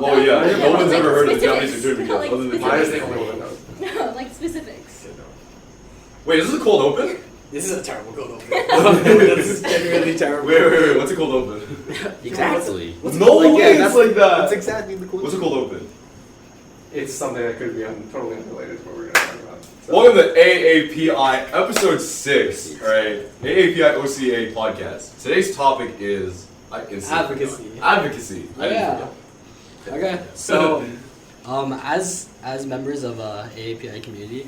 about. Oh yeah, no one's like ever heard of specifics. Japanese Exclusion Act Like other than Mine is the specifics. only one that knows. No, like specifics. Wait, is this a cold open? This is a terrible cold open. This is genuinely terrible. Wait, what's a cold open? Exactly. No way it's like that. That's exactly the cool. What's a cold open? It's something that could be totally unrelated to what we're going to talk about. So, Welcome to AAPI episode 6, right? AAPI OCA podcast. Today's topic is Advocacy. Advocacy. I didn't Yeah. forget. Okay, so as members of AAPI community,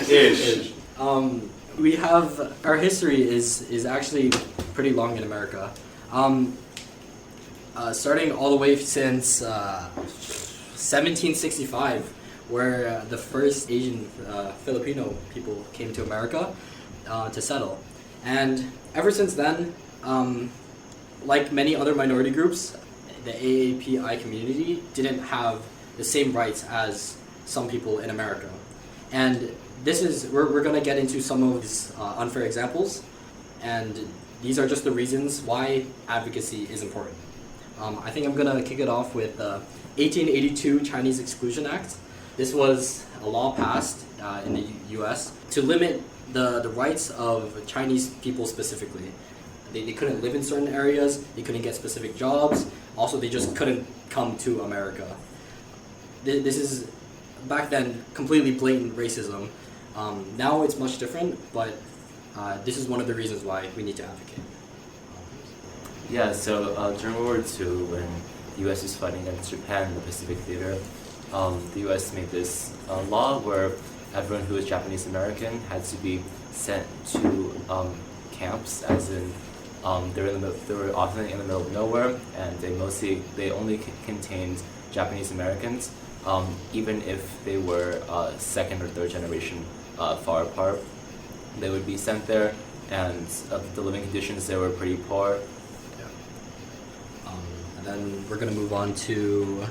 Ish. we have our history is actually pretty long in America. Starting all the way since 1765, where the first Asian Filipino people came to America to settle, and ever since then, like many other minority groups, the AAPI community didn't have the same rights as some people in America. And this is, we're going to get into some of these unfair examples, and these are just the reasons why advocacy is important. I think I'm going to kick it off with the 1882 Chinese Exclusion Act. This was a law passed in the US to limit the rights of Chinese people specifically. They couldn't live in certain areas, they couldn't get specific jobs, also they just couldn't come to America. This is, back then, completely blatant racism. Now it's much different, but this is one of the reasons why we need to advocate. Yeah, so during World War II, when the U.S. was fighting against Japan in the Pacific Theater, the U.S. made this law where everyone who was Japanese American had to be sent to camps, as in they were often in the middle of nowhere, and they only contained Japanese Americans, even if they were second or third generation far apart. They would be sent there, and the living conditions there were pretty poor. And then we're going to move on to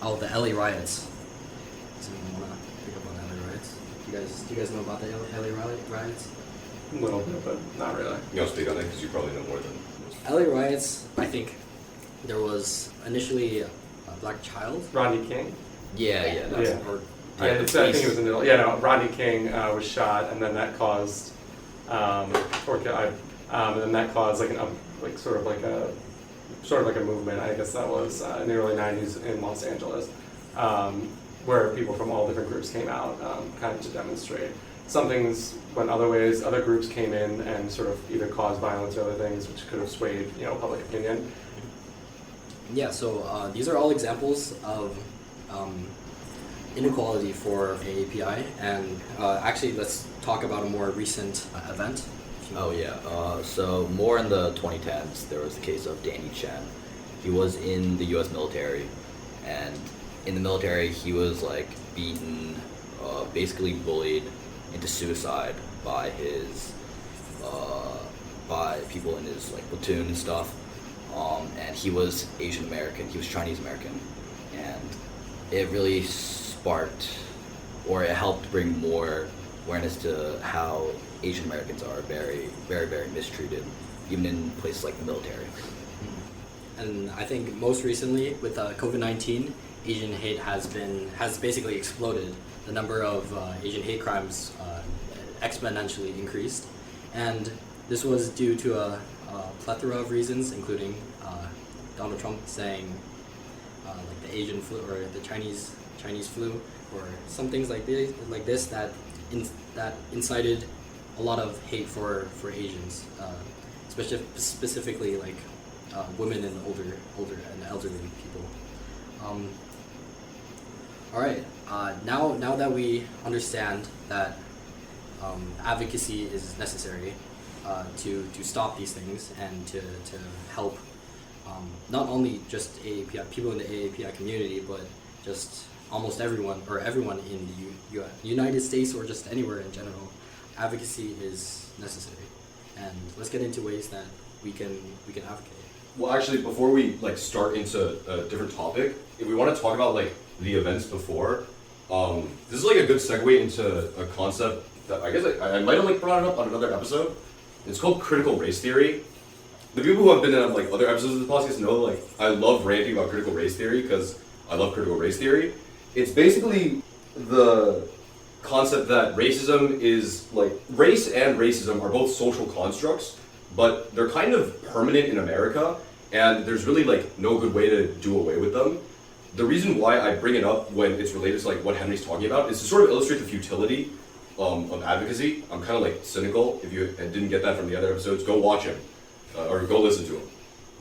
the LA riots. Does anyone want to pick up on LA riots? Do you guys know about the LA riots? a little bit, but not really. You don't speak on it because you probably know more than most. LA riots, I think there was initially a black child. Rodney King. Yeah, that's Yeah. Or I think it was in the Rodney King was shot, and then that caused, and then that caused like sort of like a movement. I guess that was in the early '90s in Los Angeles, where people from all different groups came out, kind of to demonstrate. Some things went other ways. Other groups came in and sort of either caused violence or other things, which could have swayed, public opinion. Yeah, so these are all examples of inequality for AAPI, and actually let's talk about a more recent event. Oh yeah, so more in the 2010s, there was the case of Danny Chen. He was in the U.S. military, and in the military he was like beaten, basically bullied into suicide by people in his like platoon and stuff. And he was Asian American, he was Chinese American, and it really sparked, or it helped bring more awareness to how Asian Americans are very, very, very mistreated, even in places like the military. And I think most recently with COVID-19, Asian hate has basically exploded. The number of Asian hate crimes exponentially increased, and this was due to a plethora of reasons, including Donald Trump saying like the Asian flu or the Chinese flu, or some things like this that incited a lot of hate for Asians, specifically like women and older and elderly people. All right, now that we understand that advocacy is necessary to stop these things and to help not only just AAPI people in the AAPI community, but just almost everyone in the United States or just anywhere in general, advocacy is necessary. And let's get into ways that we can advocate. Well, actually, before we start into a different topic, if we want to talk about the events before, this is a good segue into a concept that I guess I might have brought it up on another episode. It's called critical race theory. the people who have been on like other episodes of the podcast know like I love ranting about critical race theory because I love critical race theory. It's basically the concept that racism is like race and racism are both social constructs, but they're kind of permanent in America, and there's really like no good way to do away with them. The reason why I bring it up when it's related to like what Henry's talking about is to sort of illustrate the futility of advocacy. I'm kind of like cynical. If you didn't get that from the other episodes, go watch him or go listen to him.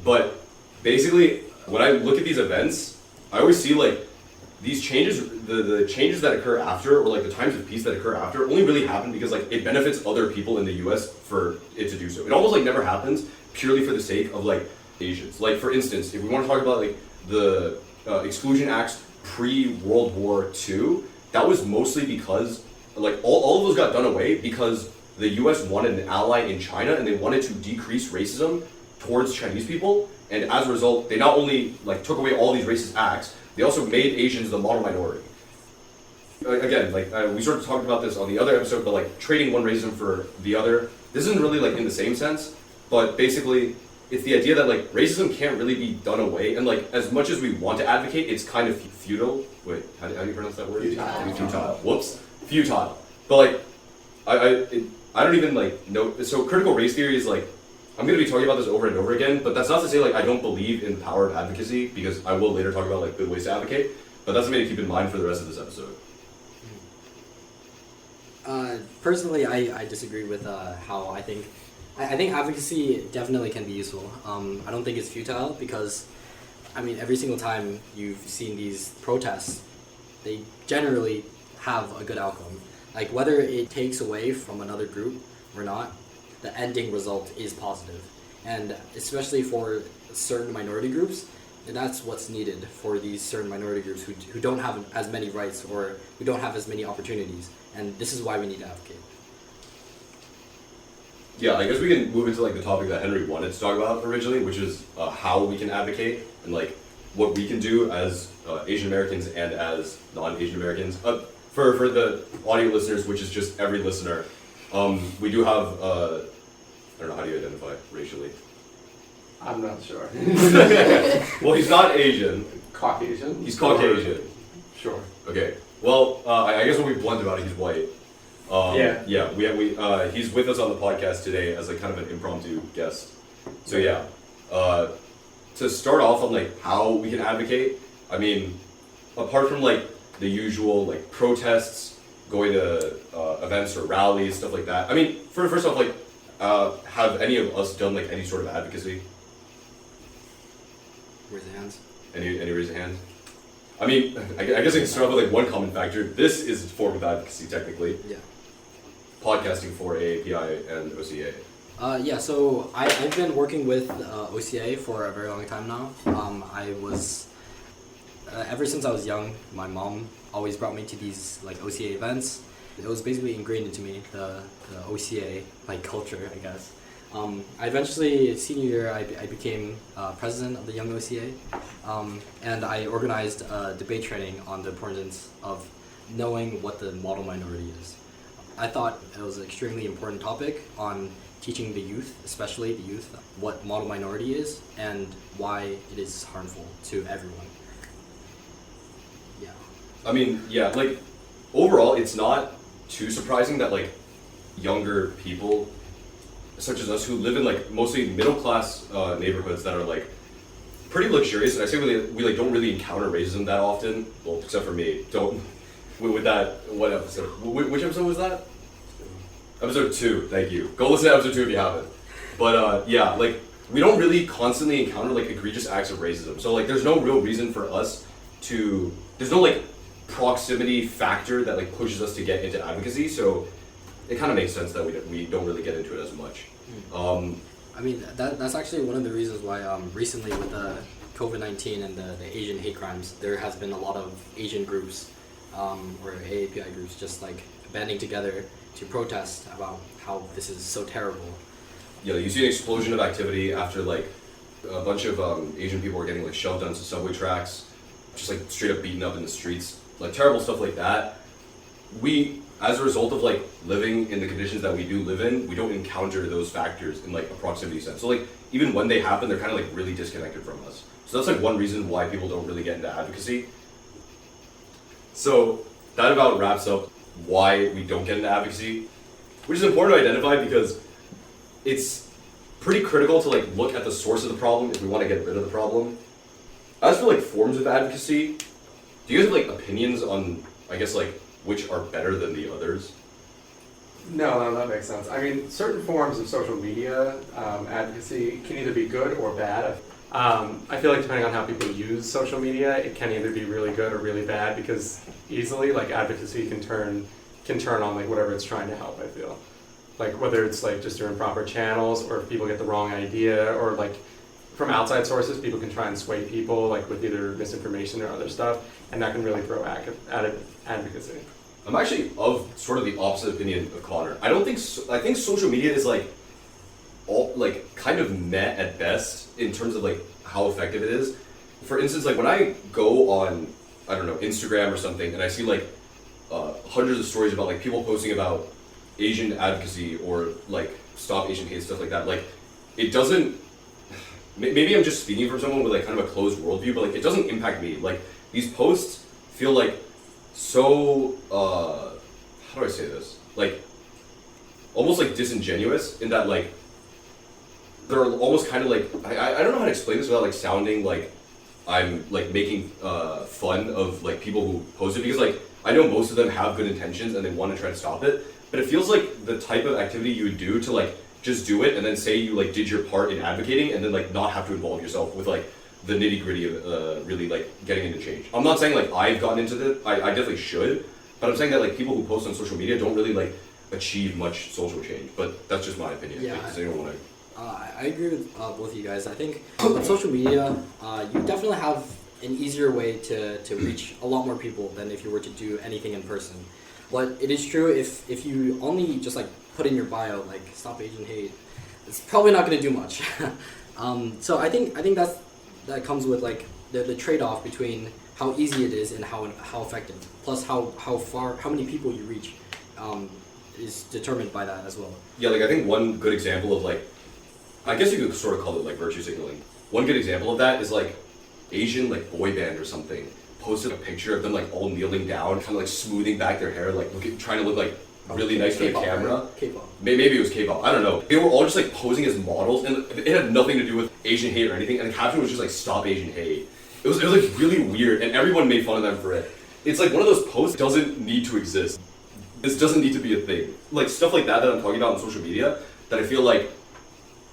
But basically, when I look at these events, I always see like these changes, the changes that occur after, or like the times of peace that occur after, only really happen because like it benefits other people in the U.S. for it to do so. It almost like never happens purely for the sake of like Asians. Like for instance, if we want to talk about like the Exclusion Acts pre-World War II, that was mostly because like all of those got done away because the U.S. wanted an ally in China and they wanted to decrease racism towards Chinese people, and as a result, they not only like took away all these racist acts, they also made Asians the model minority. Again, like we sort of talked about this on the other episode, but like trading one racism for the other, this isn't really like in the same sense, but basically it's the idea that like racism can't really be done away, and like as much as we want to advocate, it's kind of futile. Wait, how do you pronounce that word? Futile. Whoops, futile. But like, I don't even like know. So critical race theory is like, I'm going to be talking about this over and over again, but that's not to say like I don't believe in the power of advocacy, because I will later talk about like good ways to advocate. But that's something to keep in mind for the rest of this episode. Personally, I disagree with how I think advocacy definitely can be useful. I don't think it's futile because, I mean, every single time you've seen these protests, they generally have a good outcome. Like whether it takes away from another group or not, the ending result is positive. And especially for certain minority groups, and that's what's needed for these certain minority groups who don't have as many rights or who don't have as many opportunities. And this is why we need to advocate. Yeah, I guess we can move into like the topic that Henry wanted to talk about originally, which is how we can advocate and like what we can do as Asian Americans and as non-Asian Americans. For the audio listeners, which is just every listener, we do have I don't know, how do you identify racially? I'm not sure. Well, he's not Asian. Caucasian? He's Caucasian. Sure. Okay. Well, I guess when we blunt about it, he's white. Yeah. Yeah. He's with us on the podcast today as like kind of an impromptu guest. So yeah. To start off on like how we can advocate, I mean, apart from like the usual like protests, going to events or rallies, stuff like that. I mean, first off, like, have any of us done like any sort of advocacy? Raise your hands. Any raise a hand? I mean, I guess I can start off with like one common factor. This is a form of advocacy technically. Yeah. Podcasting for AAPI and OCA. Yeah, so I've been working with OCA for a very long time now. I was, ever since I was young, my mom always brought me to these like OCA events. It was basically ingrained into me, the OCA like culture, I guess. I eventually, senior year, I became president of the Young OCA, and I organized a debate training on the importance of knowing what the model minority is. I thought it was an extremely important topic on teaching the youth, especially the youth, what model minority is and why it is harmful to everyone. Yeah. I mean, yeah, like, overall, it's not too surprising that, like, younger people, such as us, who live in, like, mostly middle-class neighborhoods that are, like, pretty luxurious, and I say we like, don't really encounter racism that often, well, except for me, with that, what episode? Which episode was that? Episode 2, thank you. Go listen to episode 2 if you haven't. But, yeah, like, we don't really constantly encounter, like, egregious acts of racism. So, like, there's no real reason for us to, there's no, like, proximity factor that, like, pushes us to get into advocacy, so it kind of makes sense that we don't really get into it as much. I mean, that's actually one of the reasons why recently with the COVID-19 and the Asian hate crimes, there has been a lot of Asian groups or AAPI groups just like banding together to protest about how this is so terrible. Yeah, you see an explosion of activity after like a bunch of Asian people were getting like shoved onto subway tracks, just like straight up beaten up in the streets, like terrible stuff like that. as a result of like living in the conditions that we do live in, we don't encounter those factors in like a proximity sense. So like even when they happen, they're kind of like really disconnected from us. So that's like one reason why people don't really get into advocacy. So that about wraps up why we don't get into advocacy, which is important to identify because it's pretty critical to like look at the source of the problem if we want to get rid of the problem. As for like forms of advocacy, do you guys have like opinions on, I guess, like which are better than the others? No, that makes sense. I mean, certain forms of social media advocacy can either be good or bad. I feel like depending on how people use social media, it can either be really good or really bad because easily like advocacy can turn on like whatever it's trying to help, I feel. Like whether it's like just through improper channels or if people get the wrong idea or like from outside sources, people can try and sway people like with either misinformation or other stuff, and that can really throw advocacy. I'm actually of sort of the opposite opinion of Connor. I don't think I think social media is like all like kind of meh at best in terms of like how effective it is. For instance, like when I go on, I don't know, Instagram or something, and I see like hundreds of stories about like people posting about Asian advocacy or like stop Asian hate, stuff like that. Like it doesn't. Maybe I'm just speaking from someone with like kind of a closed worldview, but like it doesn't impact me. Like these posts feel like so how do I say this? Like almost like disingenuous in that like they're almost kind of like I don't know how to explain this without like sounding like I'm like making fun of like people who post it, because like I know most of them have good intentions and they want to try to stop it, but it feels like the type of activity you would do to like just do it and then say you like did your part in advocating and then like not have to involve yourself with like the nitty gritty of really like getting into change. I'm not saying like I've gotten into this, I definitely should, but I'm saying that like people who post on social media don't really like achieve much social change, but that's just my opinion. Yeah. Like, does anyone want to? I agree with both of you guys. I think with social media, you definitely have an easier way to reach a lot more people than if you were to do anything in person. But it is true if you only just like put in your bio like stop Asian hate, it's probably not going to do much. So I think that comes with like the trade-off between how easy it is and how effective, plus how many people you reach is determined by that as well. Yeah, like I think one good example of like, I guess you could sort of call it like virtue signaling. One good example of that is like Asian like boy band or something posted a picture of them like all kneeling down, kind of like smoothing back their hair, like trying to look like really nice for the camera. Right? K-pop. Maybe it was K-pop. I don't know. They were all just like posing as models, and it had nothing to do with Asian hate or anything. And the caption was just like "Stop Asian Hate." It was like really weird, and everyone made fun of them for it. It's like one of those posts doesn't need to exist. This doesn't need to be a thing. Like stuff like that I'm talking about on social media, that I feel like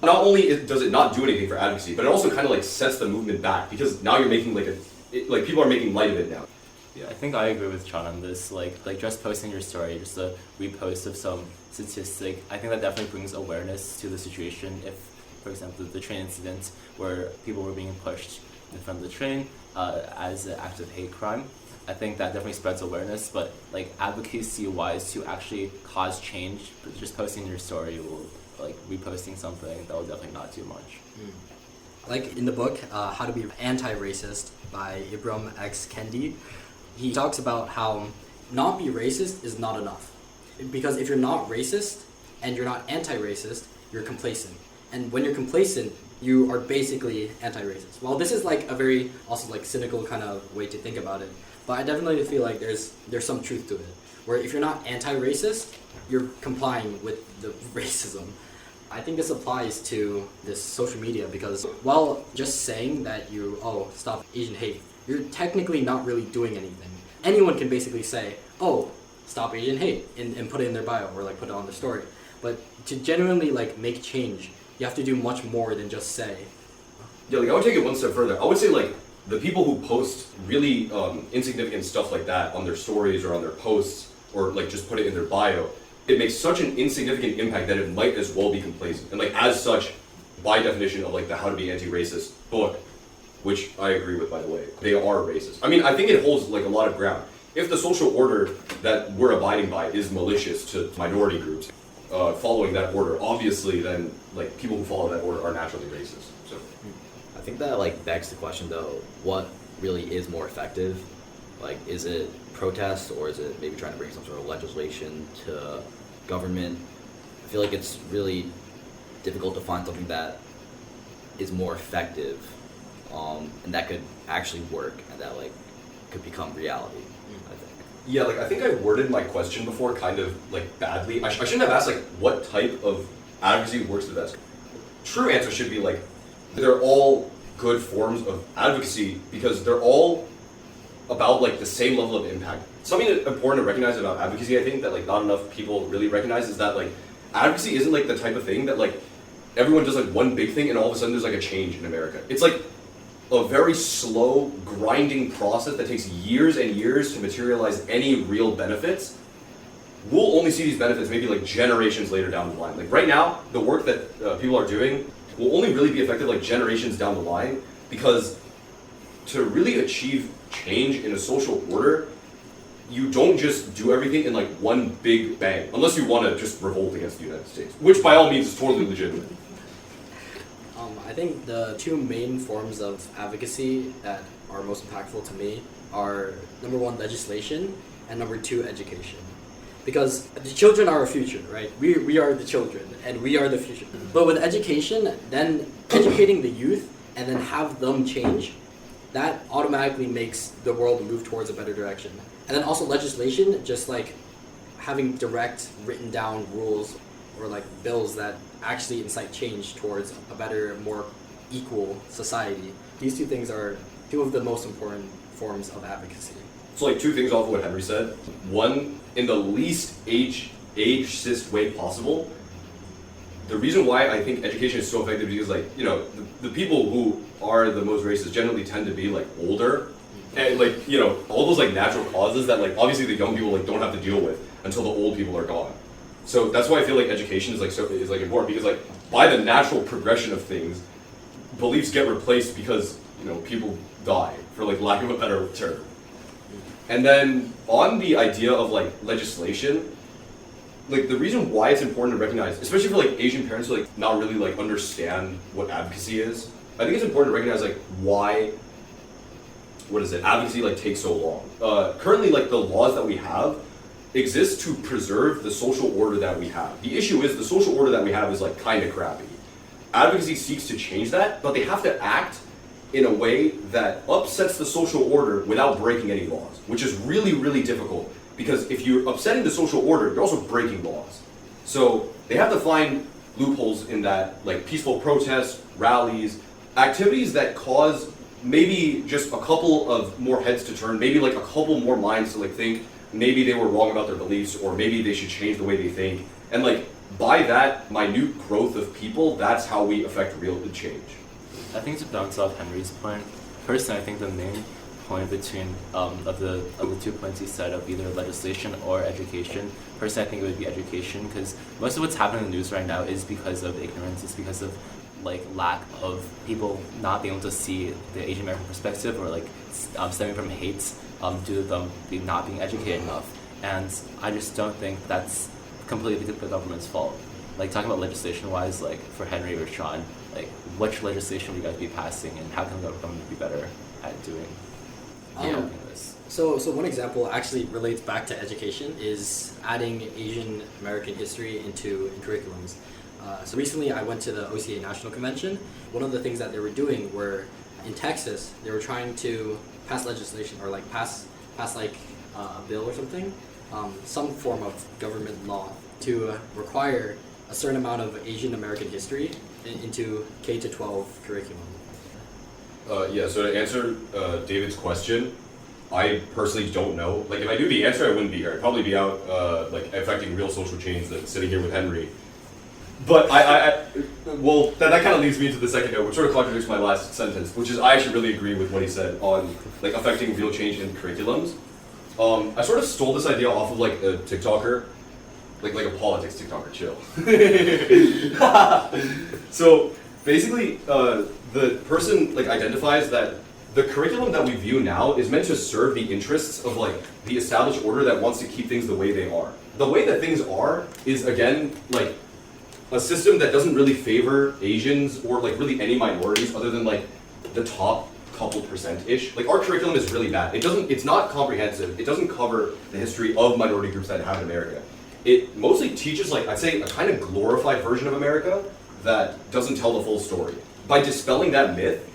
not only does it not do anything for advocacy, but it also kind of like sets the movement back, because now you're making like people are making light of it now. Yeah, I think I agree with John on this. Like just posting your story, just a repost of some statistic, I think that definitely brings awareness to the situation. If, for example, the train incident where people were being pushed in front of the train as an act of hate crime, I think that definitely spreads awareness. But like advocacy-wise, to actually cause change, just posting your story will like reposting something that will definitely not do much. Like in the book, How to Be Anti-Racist by Ibram X. Kendi, he talks about how not be racist is not enough. Because if you're not racist and you're not anti-racist, you're complacent. And when you're complacent, you are basically anti-racist. Well, this is like a very also like cynical kind of way to think about it, but I definitely feel like there's some truth to it. Where if you're not anti-racist, you're complying with the racism. I think this applies to this social media, because while just saying that stop Asian hate, you're technically not really doing anything. Anyone can basically say, stop Asian hate, and put it in their bio or like put it on their story. But to genuinely like make change, you have to do much more than just say. Yeah, like I would take it one step further. I would say like the people who post really insignificant stuff like that on their stories or on their posts, or like just put it in their bio, it makes such an insignificant impact that it might as well be complacent. And like as such, by definition of like the How to Be Anti-Racist book, which I agree with, by the way, they are racist. I mean, I think it holds like a lot of ground. If the social order that we're abiding by is malicious to minority groups, following that order, obviously then like people who follow that order are naturally racist. So I think that like begs the question though, what really is more effective? Like, is it protest or is it maybe trying to bring some sort of legislation to government? I feel like it's really difficult to find something that is more effective, and that could actually work and that like could become reality. I think. Yeah, like I think I worded my question before kind of like badly. I shouldn't have asked like what type of advocacy works the best. True answer should be like they're all good forms of advocacy because they're all about like the same level of impact. Something important to recognize about advocacy, I think, that like not enough people really recognize is that like advocacy isn't like the type of thing that like everyone does like one big thing and all of a sudden there's like a change in America. It's like a very slow, grinding process that takes years and years to materialize any real benefits. We'll only see these benefits maybe like generations later down the line. Like right now, the work that people are doing will only really be effective like generations down the line, because to really achieve change in a social order, you don't just do everything in like one big bang, unless you want to just revolt against the United States, which by all means is totally legitimate. I think the two main forms of advocacy that are most impactful to me are number one, legislation, and number two, education. Because the children are our future, right? We are the children, and we are the future. But with education, then educating the youth and then have them change, that automatically makes the world move towards a better direction. And then also legislation, just like having direct written down rules or like bills that actually incite change towards a better, more equal society. These two things are two of the most important forms of advocacy. So like two things off of what Henry said. One, in the least ageist way possible. The reason why I think education is so effective is because like, you know, the people who are the most racist generally tend to be like older. And like, you know, all those like natural causes that like obviously the young people like don't have to deal with until the old people are gone. So that's why I feel like education is like is like important, because like by the natural progression of things, beliefs get replaced because, you know, people die, for like lack of a better term. And then on the idea of like legislation, like the reason why it's important to recognize, especially for like Asian parents who like not really like understand what advocacy is, I think it's important to recognize like why, advocacy like takes so long. Currently like the laws that we have exist to preserve the social order that we have. The issue is the social order that we have is like kind of crappy. Advocacy seeks to change that, but they have to act in a way that upsets the social order without breaking any laws, which is really, really difficult, because if you're upsetting the social order, you're also breaking laws. So they have to find loopholes in that, like peaceful protests, rallies, activities that cause maybe just a couple of more heads to turn, maybe like a couple more minds to like think maybe they were wrong about their beliefs, or maybe they should change the way they think. And like by that minute growth of people, that's how we affect real change. I think to bounce off Henry's point, personally I think the main point between of the 2 points he said of either legislation or education, personally I think it would be education, because most of what's happening in the news right now is because of ignorance. It's because of like lack of people not being able to see the Asian American perspective, or like stemming from hate due to them not being educated enough. And I just don't think that's completely the government's fault. Like talking about legislation wise, like for Henry or Sean, like which legislation would you guys be passing, and how can the government be better at doing this? So one example actually relates back to education, is adding Asian American history into curriculums. So recently I went to the OCA National Convention. One of the things that they were doing were, in Texas, they were trying to pass legislation, or like pass like a bill or something, some form of government law to require a certain amount of Asian American history into K-12 curriculum. So to answer David's question, I personally don't know. Like if I knew the answer, I wouldn't be here. I'd probably be out like affecting real social change than sitting here with Henry. But well, that kind of leads me to the second note, which sort of contradicts my last sentence, which is I actually really agree with what he said on like affecting real change in curriculums. I sort of stole this idea off of like a TikToker, like a politics TikToker, chill. So basically, the person like identifies that the curriculum that we view now is meant to serve the interests of like the established order that wants to keep things the way they are. The way that things are is, again, like a system that doesn't really favor Asians or like really any minorities other than like the top couple percent-ish. Like, our curriculum is really bad. It's not comprehensive. It doesn't cover the history of minority groups that have in America. It mostly teaches, like, I'd say, a kind of glorified version of America that doesn't tell the full story. By dispelling that myth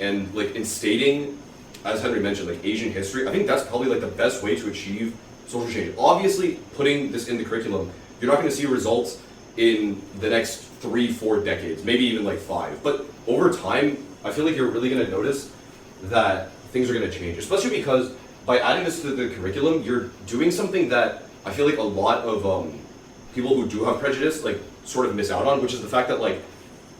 and, like, instating, as Henry mentioned, like, Asian history, I think that's probably, like, the best way to achieve social change. Obviously, putting this in the curriculum, you're not going to see results in the next 3-4 decades, maybe even like 5. But over time, I feel like you're really going to notice that things are going to change, especially because by adding this to the curriculum, you're doing something that I feel like a lot of people who do have prejudice like sort of miss out on, which is the fact that like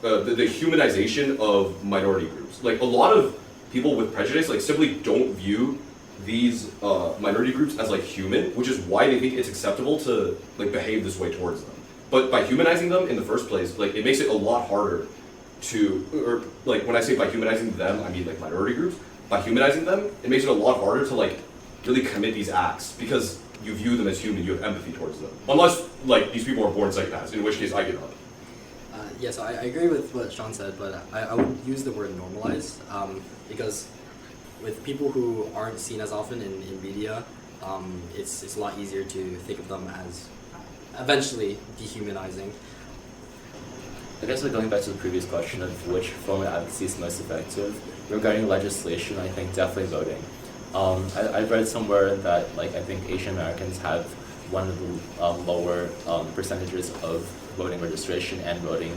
the humanization of minority groups. Like, a lot of people with prejudice like simply don't view these minority groups as like human, which is why they think it's acceptable to like behave this way towards them. But by humanizing them in the first place, like, it makes it a lot harder to, or like, when I say by humanizing them, I mean like minority groups. By humanizing them, it makes it a lot harder to like really commit these acts because you view them as human, you have empathy towards them. Unless like these people are born psychopaths, in which case I give up. Yeah, so I agree with what Sean said, but I would use the word normalize because with people who aren't seen as often in media, it's a lot easier to think of them as eventually dehumanizing. I guess like going back to the previous question of which form of advocacy is most effective, regarding legislation, I think definitely voting. I read somewhere that like I think Asian Americans have one of the lower percentages of voting registration and voting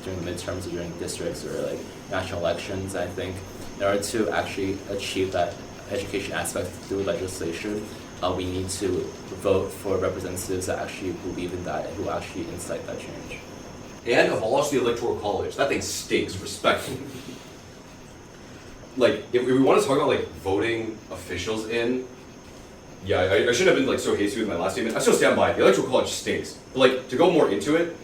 during the midterms or during districts or like national elections. I think in order to actually achieve that education aspect through legislation, we need to vote for representatives that actually believe in that and who actually incite that change. And abolish the electoral college. That thing stinks, respectfully. Like, if we want to talk about like voting officials in, yeah, I shouldn't have been like so hasty with my last statement. I still stand by it. The electoral college stinks. But like, to go more into it,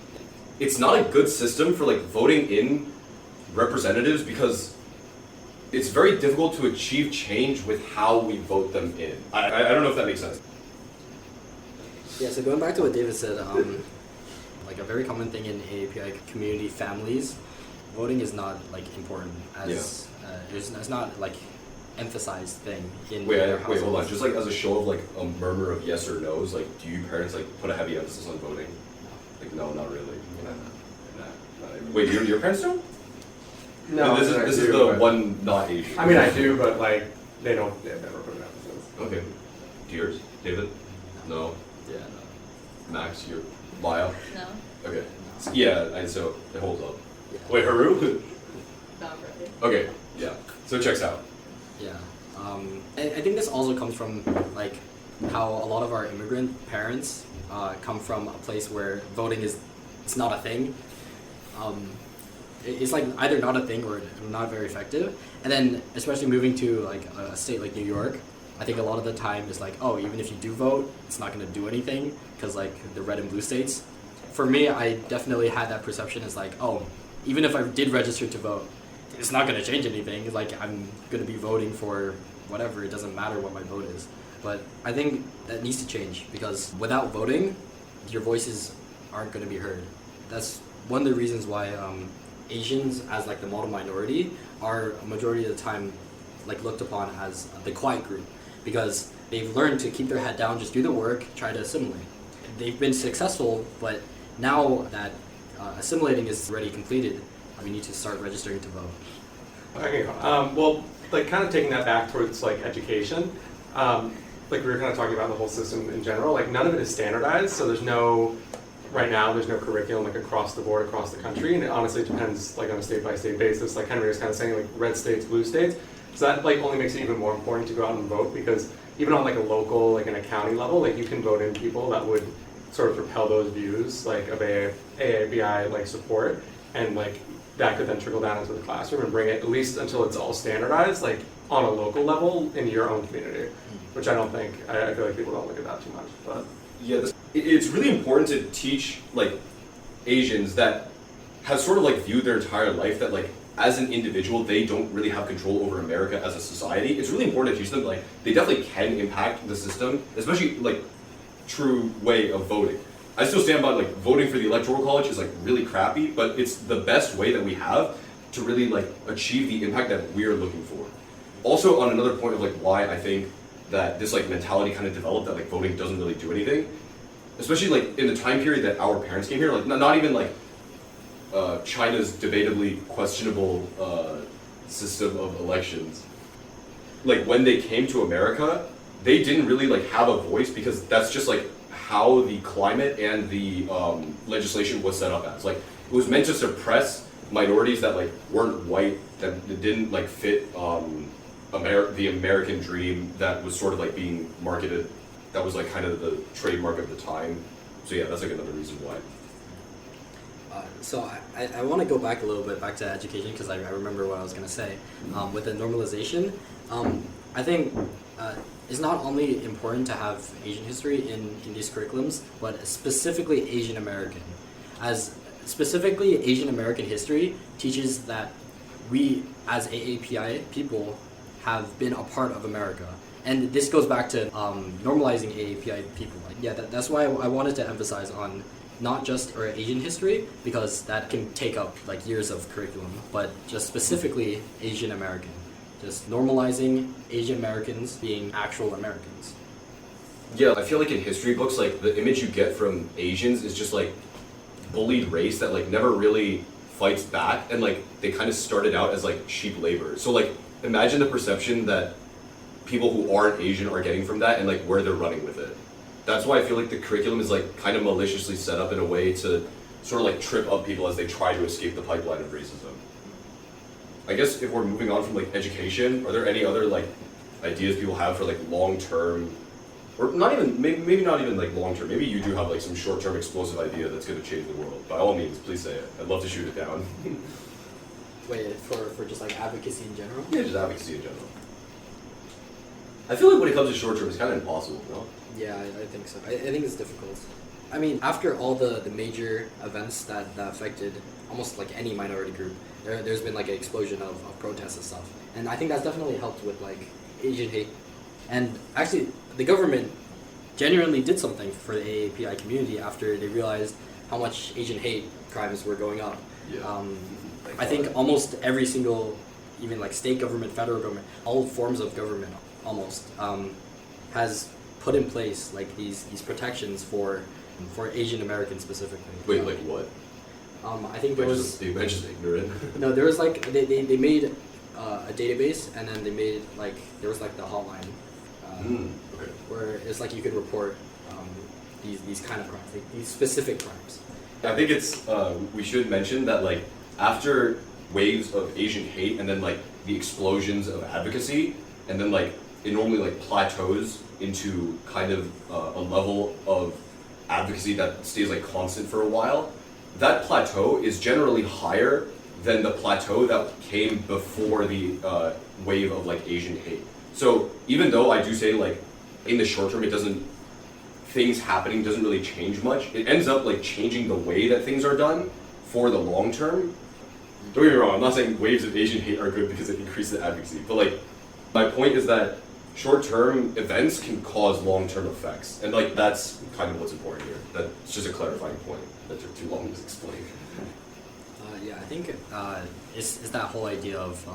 it's not a good system for like voting in representatives because it's very difficult to achieve change with how we vote them in. I don't know if that makes sense. Yeah, so going back to what David said, like a very common thing in AAPI community families, voting is not like important as it's not like emphasized thing in their households. Wait, hold on. Just like as a show of like a murmur of yes or no's, like do you parents like put a heavy emphasis on voting? Like no, not really. Nah. Wait, your parents don't? No, this is the one not Asian. I mean, I do, but like they've never put an emphasis. Okay. Do yours, David? No. Yeah, no. Max, your bio? No, Okay. Yeah, so it holds up. Yeah. Wait, Haru? not really. Okay, yeah. So it checks out. Yeah, I think this also comes from like how a lot of our immigrant parents come from a place where voting it's not a thing. It's like either not a thing or not very effective. And then especially moving to like a state like New York, I think a lot of the time is like, oh, even if you do vote, it's not going to do anything because like the red and blue states. For me, I definitely had that perception as like, oh, even if I did register to vote, it's not going to change anything. Like, I'm going to be voting for whatever. It doesn't matter what my vote is. But I think that needs to change because without voting, your voices aren't going to be heard. That's one of the reasons why Asians, as like the model minority, are a majority of the time like looked upon as the quiet group because they've learned to keep their head down, just do the work, try to assimilate. They've been successful, but now that assimilating is already completed, we need to start registering to vote. Okay, well, like kind of taking that back towards like education, like we were kind of talking about the whole system in general, like none of it is standardized, so right now there's no curriculum like across the board, across the country, and it honestly depends like on a state by state basis, like Henry was kind of saying, like red states, blue states, so that like only makes it even more important to go out and vote because even on like a local, like in a county level, like you can vote in people that would sort of propel those views like of AAPI like support, and like that could then trickle down into the classroom and bring it at least until it's all standardized like on a local level in your own community, which I don't think, I feel like people don't look at that too much. But Yeah, it's really important to teach like Asians that have sort of like viewed their entire life that like as an individual they don't really have control over America as a society. It's really important to teach them like they definitely can impact the system, especially like true way of voting. I still stand by like voting for the electoral college is like really crappy, but it's the best way that we have to really like achieve the impact that we're looking for. also on another point of like why I think that this like mentality kind of developed that like voting doesn't really do anything, especially like in the time period that our parents came here, like not even like China's debatably questionable system of elections. Like when they came to America, they didn't really like have a voice because that's just like how the climate and the legislation was set up as. Like it was meant to suppress minorities that like weren't white, that didn't like fit the American dream that was sort of like being marketed. That was like kind of the trademark of the time. So yeah, that's like another reason why. So I want to go back a little bit back to education because I remember what I was going to say. With the normalization, I think it's not only important to have Asian history in these curriculums, but specifically Asian American. As specifically Asian American history teaches that we as AAPI people have been a part of America. And this goes back to normalizing AAPI people. Yeah, that's why I wanted to emphasize on not just our Asian history, because that can take up like years of curriculum, but just specifically Asian American. Just normalizing Asian Americans being actual Americans. Yeah, I feel like in history books, like the image you get from Asians is just like bullied race that like never really fights back, and like they kind of started out as like cheap labor. So like imagine the perception that people who aren't Asian are getting from that and like where they're running with it. That's why I feel like the curriculum is like kind of maliciously set up in a way to sort of like trip up people as they try to escape the pipeline of racism. I guess if we're moving on from like education, are there any other like ideas people have for like long-term, or not even, maybe not even like long-term, maybe you do have like some short-term explosive idea that's going to change the world. By all means, please say it. I'd love to shoot it down. Wait, for just like advocacy in general? Yeah, just advocacy in general. I feel like when it comes to short-term, it's kind of impossible, no? Yeah, I think so. I think it's difficult. I mean, after all the major events that affected almost like any minority group, there's been like an explosion of protests and stuff. And I think that's definitely helped with like Asian hate. And actually, the government genuinely did something for the AAPI community after they realized how much Asian hate crimes were going up. Yeah. I think almost every single, even like state government, federal government, all forms of government almost, has put in place like these protections for Asian Americans specifically. Wait, like what? I think there was. You mentioned ignorant. No, there was like they made a database, and then they made like there was like the hotline, Okay. where it's like you could report these kind of crimes, like these specific crimes. I think it's we should mention that like after waves of Asian hate and then like the explosions of advocacy, and then like it normally like plateaus into kind of a level of advocacy that stays like constant for a while. That plateau is generally higher than the plateau that came before the wave of like Asian hate. So even though I do say like in the short term things happening doesn't really change much, it ends up like changing the way that things are done for the long term. Don't get me wrong, I'm not saying waves of Asian hate are good because it increases advocacy, but like my point is that short-term events can cause long-term effects, and like that's kind of what's important here. That's just a clarifying point that took too long to explain. Yeah, I think it's that whole idea of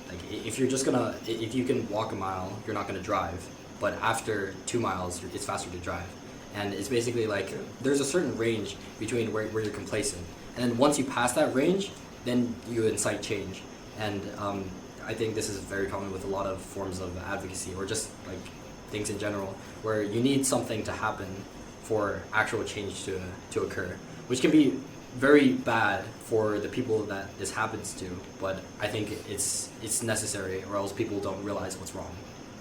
like if you can walk a mile, you're not gonna drive, but after 2 miles, it's faster to drive, and it's basically like there's a certain range between where you're complacent, and then once you pass that range, then you incite change, and I think this is very common with a lot of forms of advocacy or just like things in general, where you need something to happen for actual change to occur, which can be very bad for the people that this happens to, but I think it's necessary, or else people don't realize what's wrong.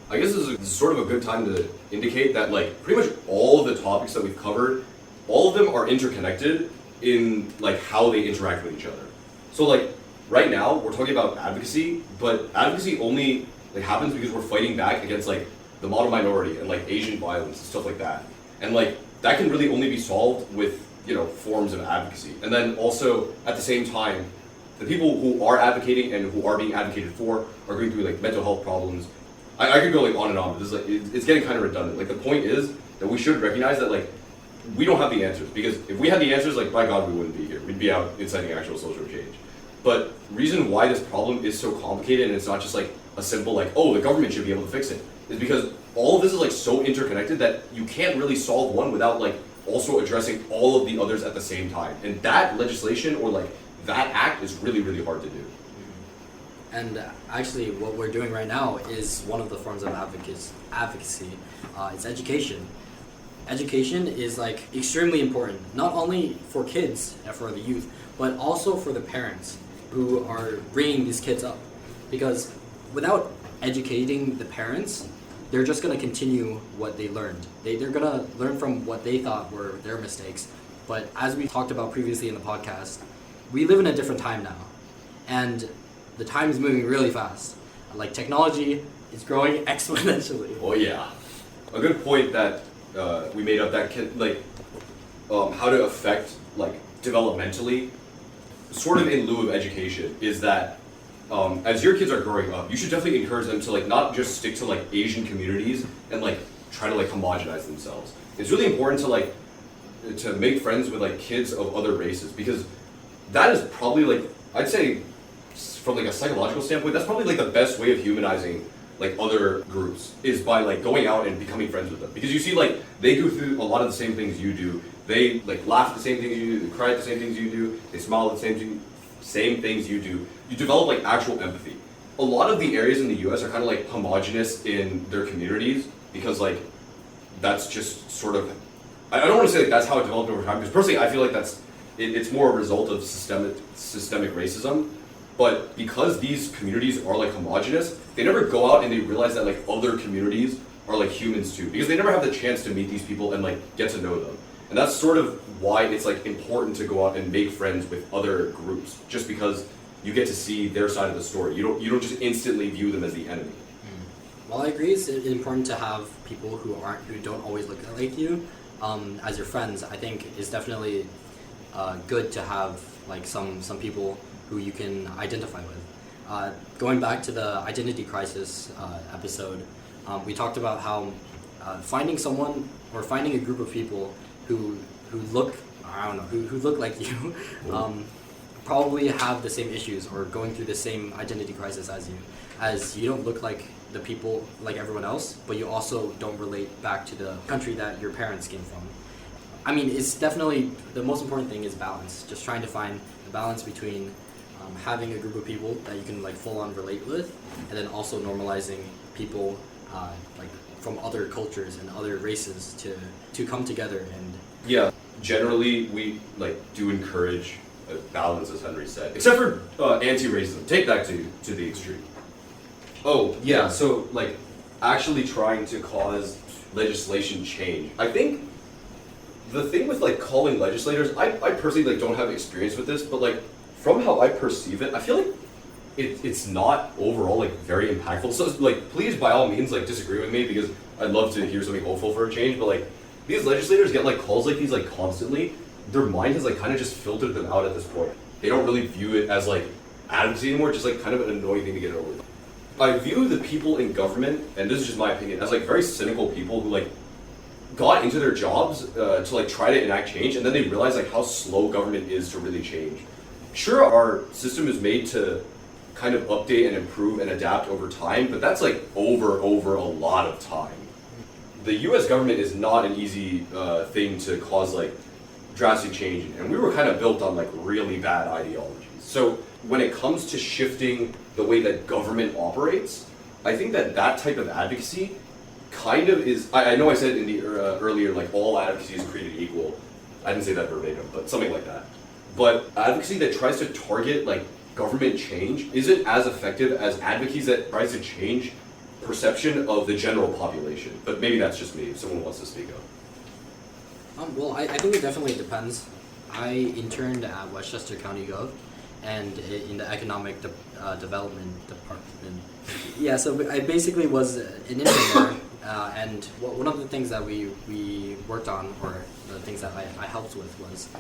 I guess this is sort of a good time to indicate that like pretty much all of the topics that we've covered, all of them are interconnected in like how they interact with each other. So like right now we're talking about advocacy, but advocacy only like happens because we're fighting back against like the model minority and like Asian violence and stuff like that. And like that can really only be solved with, you know, forms of advocacy. And then also at the same time, the people who are advocating and who are being advocated for are going through like mental health problems. I could go like on and on, but this is like it's getting kind of redundant. Like the point is that we should recognize that like we don't have the answers, because if we had the answers, like by God we wouldn't be here. We'd be out inciting actual social change. But reason why this problem is so complicated, and it's not just like a simple like, oh, the government should be able to fix it. Is because all of this is like so interconnected that you can't really solve one without like also addressing all of the others at the same time. And that legislation or like that act is really, really hard to do. And actually, what we're doing right now is one of the forms of advocacy. It's education. Education is like extremely important, not only for kids and for the youth, but also for the parents who are bringing these kids up. Because without educating the parents, they're just going to continue what they learned. They're going to learn from what they thought were their mistakes. But as we talked about previously in the podcast, we live in a different time now. And the time is moving really fast. Like technology is growing exponentially. Oh yeah. A good point that we made up that can like how to affect like developmentally, sort of in lieu of education, is that as your kids are growing up, you should definitely encourage them to like not just stick to like Asian communities and like try to like homogenize themselves. It's really important to like to make friends with like kids of other races, because that is probably like, I'd say from like a psychological standpoint, that's probably like the best way of humanizing like other groups, is by like going out and becoming friends with them. Because you see like they go through a lot of the same things you do. They like laugh at the same things you do, they cry at the same things you do, they smile at the same things you do. You develop like actual empathy. A lot of the areas in the US are kind of like homogenous in their communities because like that's just sort of, I don't want to say like that's how it developed over time, because personally I feel like it's more a result of systemic racism. But because these communities are like homogenous, they never go out and they realize that like other communities are like humans too, because they never have the chance to meet these people and like get to know them. And that's sort of why it's like important to go out and make friends with other groups, just because you get to see their side of the story. You don't just instantly view them as the enemy. Well, I agree. It's important to have people who don't always look like you as your friends. I think it's definitely good to have like some people who you can identify with. Going back to the identity crisis episode, we talked about how finding someone or finding a group of people who look, I don't know, who look like you, probably have the same issues or going through the same identity crisis as you don't look like the people like everyone else, but you also don't relate back to the country that your parents came from. I mean, it's definitely, the most important thing is balance. Just trying to find the balance between having a group of people that you can like full on relate with, and then also normalizing people like from other cultures and other races to come together. And yeah, generally we like do encourage balance, as Henry said, except for anti-racism. Take that to the extreme. Oh yeah, so like actually trying to cause legislation change. I think the thing with like calling legislators, I personally like don't have experience with this, but like from how I perceive it, I feel like it's not overall like very impactful. So like please by all means like disagree with me, because I'd love to hear something hopeful for a change, but like these legislators get like calls like these like constantly. Their mind has like kind of just filtered them out at this point. They don't really view it as like advocacy anymore, just like kind of an annoying thing to get over. I view the people in government, and this is just my opinion, as like very cynical people who like got into their jobs to like try to enact change, and then they realize like how slow government is to really change. Sure, our system is made to kind of update and improve and adapt over time, but that's like over a lot of time. The US government is not an easy thing to cause like drastic change in, and we were kind of built on like really bad ideologies. So when it comes to shifting the way that government operates, I think that type of advocacy kind of is, I know I said in the earlier like all advocacy is created equal. I didn't say that verbatim, but something like that. But advocacy that tries to target like government change isn't as effective as advocacy that tries to change perception of the general population. But maybe that's just me, if someone wants to speak up. Well, I think it definitely depends. I interned at Westchester County Gov, and in the economic development department. Yeah, so I basically was an intern there, and one of the things that we worked on, or the things that I helped with, was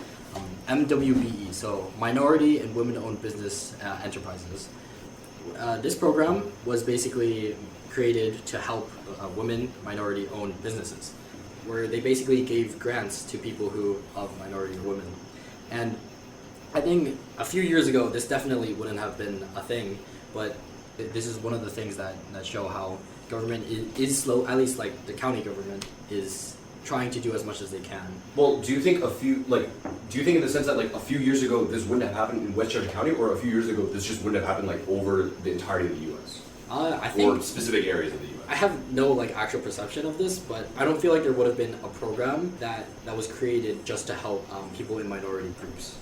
MWBE, so Minority and Women-Owned Business Enterprises. This program was basically created to help women minority-owned businesses, where they basically gave grants to people who of minority or women. And I think a few years ago this definitely wouldn't have been a thing, but This is one of the things that show how government is slow, at least like the county government is trying to do as much as they can. Well, do you think in the sense that like a few years ago this wouldn't have happened in Westchester County, or a few years ago this just wouldn't have happened like over the entirety of the U.S.? I think or specific areas of the U.S. I have no like actual perception of this, but I don't feel like there would have been a program that was created just to help people in minority groups.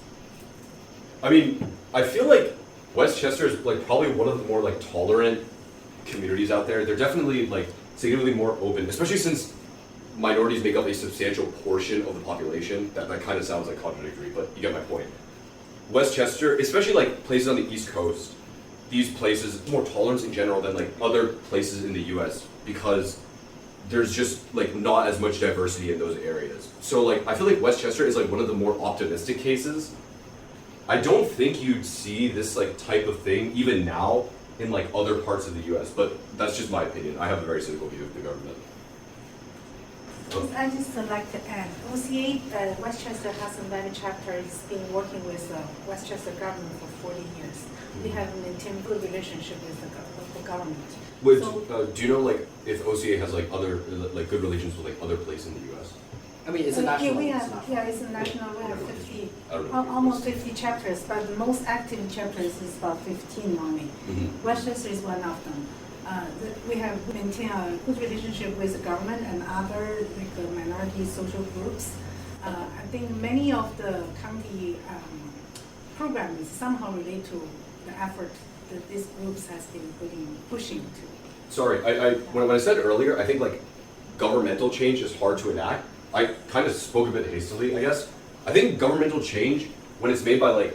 I mean, I feel like Westchester is like probably one of the more like tolerant communities out there. They're definitely like significantly more open, especially since minorities make up a substantial portion of the population. That kind of sounds like contradictory, but you get my point. Westchester, especially like places on the East Coast, these places more tolerance in general than like other places in the U.S. because there's just like not as much diversity in those areas. So like I feel like Westchester is like one of the more optimistic cases. I don't think you'd see this like type of thing even now in like other parts of the U.S. But that's just my opinion. I have a very cynical view of the government. I just like to add, OCA, Westchester has a value chapter. It's been working with the Westchester government for 40 years. They have maintained good relationship with the government. Wait, So, do you know like if OCA has like other like good relations with like other places in the U.S.? I mean, it's a national. we it's have, national. yeah, it's a national. We have 50, I don't know. almost 50 chapters, but the most active chapters is about 15 only. Mhm. Westchester is one of them. We have maintained a good relationship with the government and other like minority social groups. I think many of the county programs somehow relate to the effort that these groups has been pushing to. Sorry, when I said earlier, I think like governmental change is hard to enact. I kind of spoke a bit hastily, I guess. I think governmental change, when it's made by like,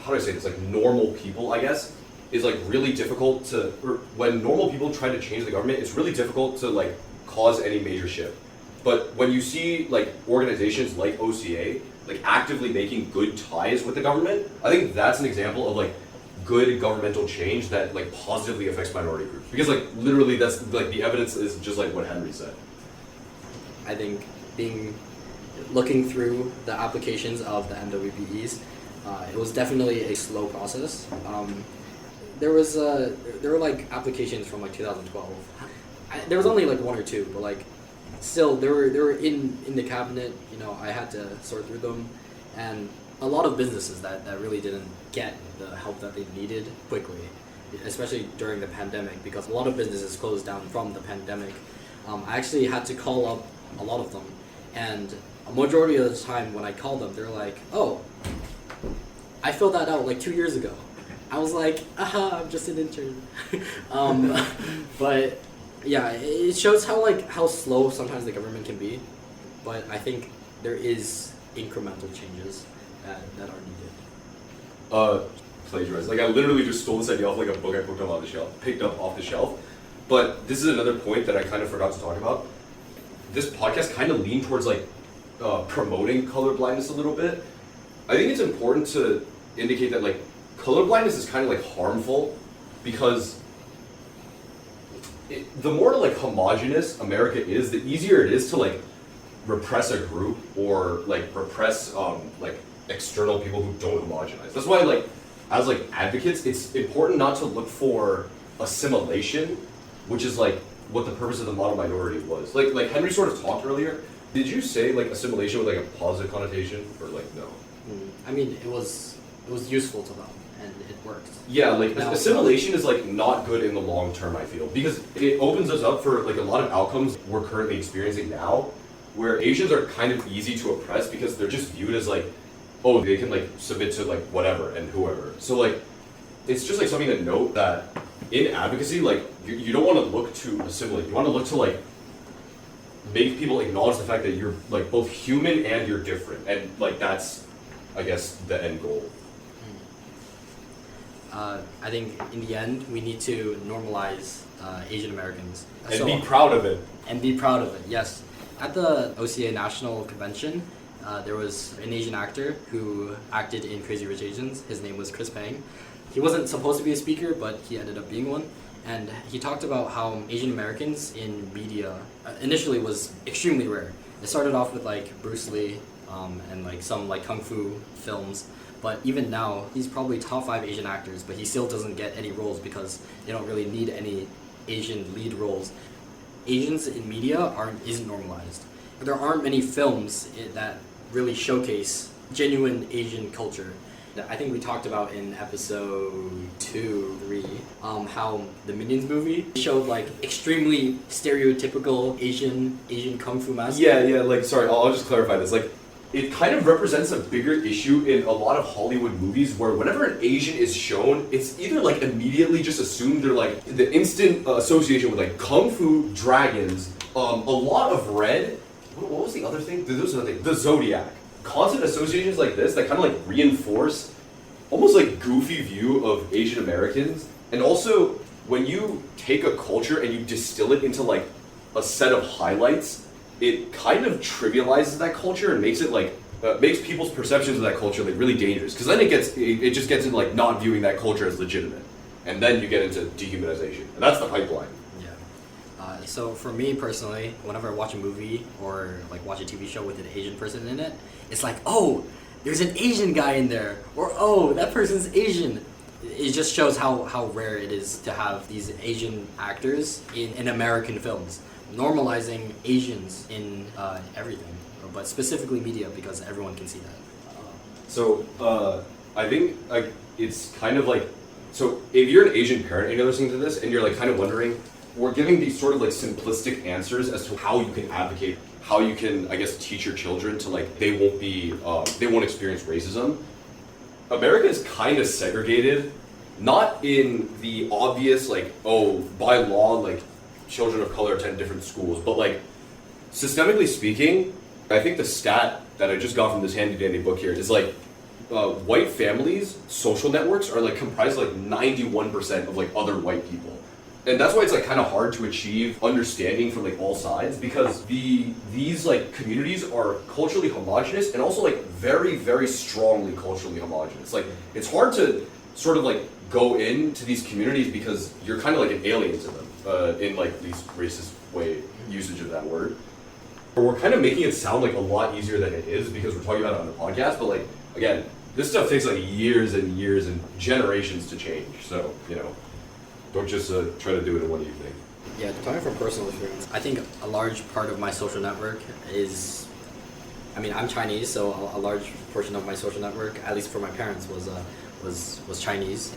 how do I say this, like normal people, I guess, is like really difficult to, or when normal people try to change the government, it's really difficult to like cause any major shift. But when you see like organizations like OCA, like actively making good ties with the government, I think that's an example of like good governmental change that like positively affects minority groups. Because like literally that's like the evidence is just like what Henry said. I think looking through the applications of the MWPEs, it was definitely a slow process. There were like applications from like 2012. There was only like one or two, but like still they were in the cabinet. You know, I had to sort through them, and a lot of businesses that really didn't get the help that they needed quickly, especially during the pandemic, because a lot of businesses closed down from the pandemic. I actually had to call up a lot of them, and a majority of the time when I called them, they're like, "Oh, I filled that out like 2 years ago." I was like, I'm just an intern. But yeah, it shows how slow sometimes the government can be. But I think there is incremental changes that are needed. Plagiarized. Like I literally just stole this idea off like a book I picked up off the shelf. But this is another point that I kind of forgot to talk about. This podcast kind of leaned towards like promoting colorblindness a little bit. I think it's important to indicate that like colorblindness is kind of like harmful because the more like homogenous America is, the easier it is to like repress a group or like repress like external people who don't homogenize. That's why like as like advocates, it's important not to look for assimilation, which is like what the purpose of the model minority was. Like Henry sort of talked earlier. Did you say like assimilation with like a positive connotation or like no? I mean, it was useful to them and it worked. Yeah, like Now, assimilation is like not good in the long term, I feel, because it opens us up for like a lot of outcomes we're currently experiencing now, where Asians are kind of easy to oppress because they're just viewed as like, oh, they can like submit to like whatever and whoever. So like, it's just like something to note that in advocacy, like you don't want to look to assimilate. You want to look to like make people acknowledge the fact that you're like both human and you're different, and like that's, I guess, the end goal. I think in the end, we need to normalize Asian Americans. And be proud of it. And be proud of it, yes. At the OCA National Convention, there was an Asian actor who acted in Crazy Rich Asians. His name was Chris Pang. He wasn't supposed to be a speaker, but he ended up being one. And he talked about how Asian Americans in media initially was extremely rare. It started off with like Bruce Lee and like some like kung fu films. But even now, he's probably top 5 Asian actors, but he still doesn't get any roles because they don't really need any Asian lead roles. Asians in media isn't normalized. There aren't many films that really showcase genuine Asian culture. I think we talked about in episode 2, 3, how the Minions movie showed like extremely stereotypical Asian kung fu master. Yeah, like, sorry, I'll just clarify this. Like, it kind of represents a bigger issue in a lot of Hollywood movies where whenever an Asian is shown, it's either like immediately just assumed they're like the instant association with like kung fu, dragons, a lot of red. What was the other thing? There was another thing. The Zodiac. Constant associations like this that kind of like reinforce almost like goofy view of Asian Americans. And also, when you take a culture and you distill it into like a set of highlights, it kind of trivializes that culture and makes it like makes people's perceptions of that culture like really dangerous. Because then it just gets into like not viewing that culture as legitimate, and then you get into dehumanization, and that's the pipeline. So for me personally, whenever I watch a movie or like watch a TV show with an Asian person in it, it's like, oh, there's an Asian guy in there, or oh, that person's Asian. It just shows how rare it is to have these Asian actors in American films, normalizing Asians in everything, but specifically media because everyone can see that. So I think like it's kind of like, so if you're an Asian parent and you're listening to this and you're like kind of wondering, we're giving these sort of like simplistic answers as to how you can advocate, how you can, I guess, teach your children to like they won't experience racism. America is kind of segregated, not in the obvious like, oh, by law like children of color attend different schools, but like systemically speaking, I think the stat that I just got from this handy dandy book here is like white families' social networks are like comprised like 91% of like other white people. And that's why it's like kind of hard to achieve understanding from like all sides, because these like communities are culturally homogenous and also like very, very strongly culturally homogenous. Like it's hard to sort of like go into these communities because you're kind of like an alien to them in like these racist way usage of that word. We're kind of making it sound like a lot easier than it is because we're talking about it on the podcast, but like again, this stuff takes like years and years and generations to change. So, you know, don't just try to do it in one evening. Yeah, talking from personal experience, I think a large part of my social network is, I mean, I'm Chinese, so a large portion of my social network, at least for my parents, was Chinese.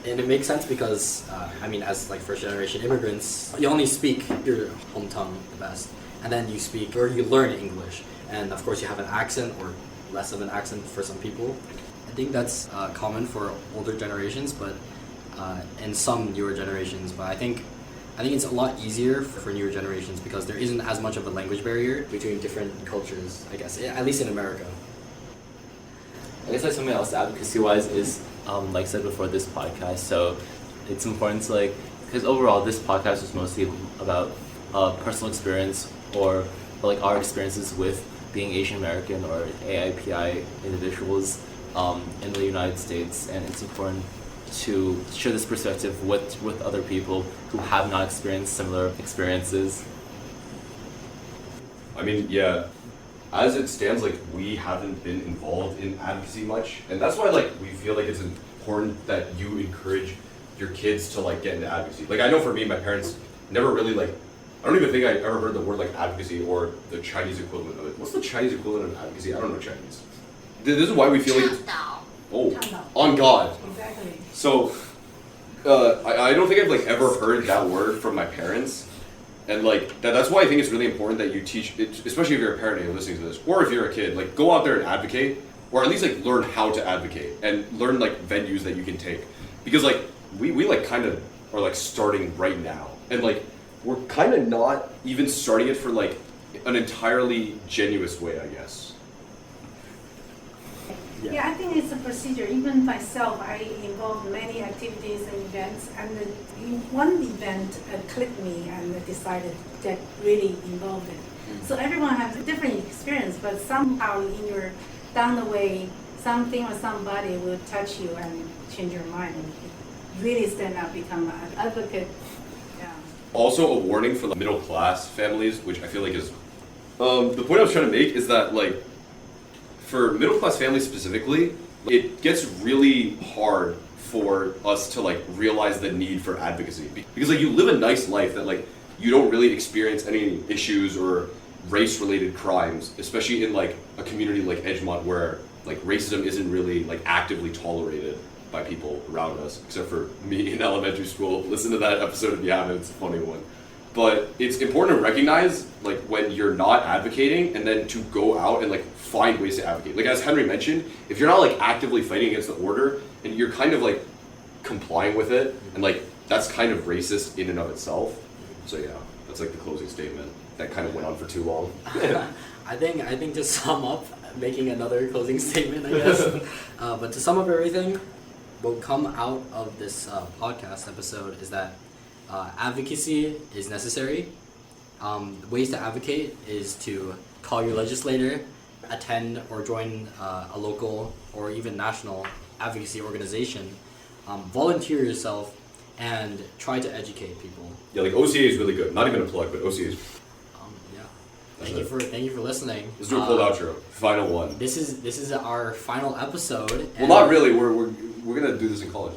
And it makes sense because, I mean, as like first generation immigrants, you only speak your home tongue the best, and then you speak, or you learn English. And of course you have an accent, or less of an accent for some people. I think that's common for older generations, but and some newer generations, but I think it's a lot easier for newer generations because there isn't as much of a language barrier between different cultures, I guess, at least in America. I guess like something else advocacy-wise is, like I said before, this podcast. So it's important to like, because overall this podcast was mostly about personal experience or like our experiences with being Asian American or AAPI individuals in the United States, and it's important to share this perspective with other people who have not experienced similar experiences. I mean, yeah, as it stands, like we haven't been involved in advocacy much, and that's why like we feel like it's important that you encourage your kids to like get into advocacy. Like I know for me, my parents never really like, I don't even think I ever heard the word like advocacy or the Chinese equivalent of it. What's the Chinese equivalent of advocacy? I don't know Chinese. This is why we feel like it's, on God. Exactly. So, I don't think I've like ever heard that word from my parents, and like that's why I think it's really important that you teach, especially if you're a parent and you're listening to this, or if you're a kid, like go out there and advocate, or at least like learn how to advocate and learn like venues that you can take, because like we like kind of are like starting right now, and like we're kind of not even starting it for like an entirely genuine way, I guess. Yeah, I think it's a procedure. Even myself, I involved many activities and events, and in one event clicked me and decided to get really involved in. So everyone has a different experience, but somehow in your down the way, something or somebody will touch you and change your mind. And really stand up, become an advocate. Yeah. Also, a warning for the middle class families, which I feel like is the point I was trying to make is that like, for middle class families specifically, It gets really hard for us to like realize the need for advocacy because like you live a nice life that like you don't really experience any issues or race-related crimes, especially in like a community like Edgemont where like racism isn't really like actively tolerated by people around us, except for me in elementary school. Listen to that episode if you haven't, it's a funny one. But it's important to recognize like when you're not advocating and then to go out and like find ways to advocate. Like as Henry mentioned, if you're not like actively fighting against the order and you're kind of like complying with it, and like that's kind of racist in and of itself. So yeah, that's like the closing statement. That kind of went on for too long. I think to sum up, making another closing statement, I guess. But to sum up everything, what will come out of this podcast episode is that advocacy is necessary. Ways to advocate is to call your legislator, attend or join a local or even national advocacy organization, volunteer yourself, and try to educate people. Yeah, like OCA is really good. Not even a plug, but OCA is. Yeah. Thank you for listening. Let's do a cold outro. Final one. This is our final episode. Well, not really. We're gonna do this in college.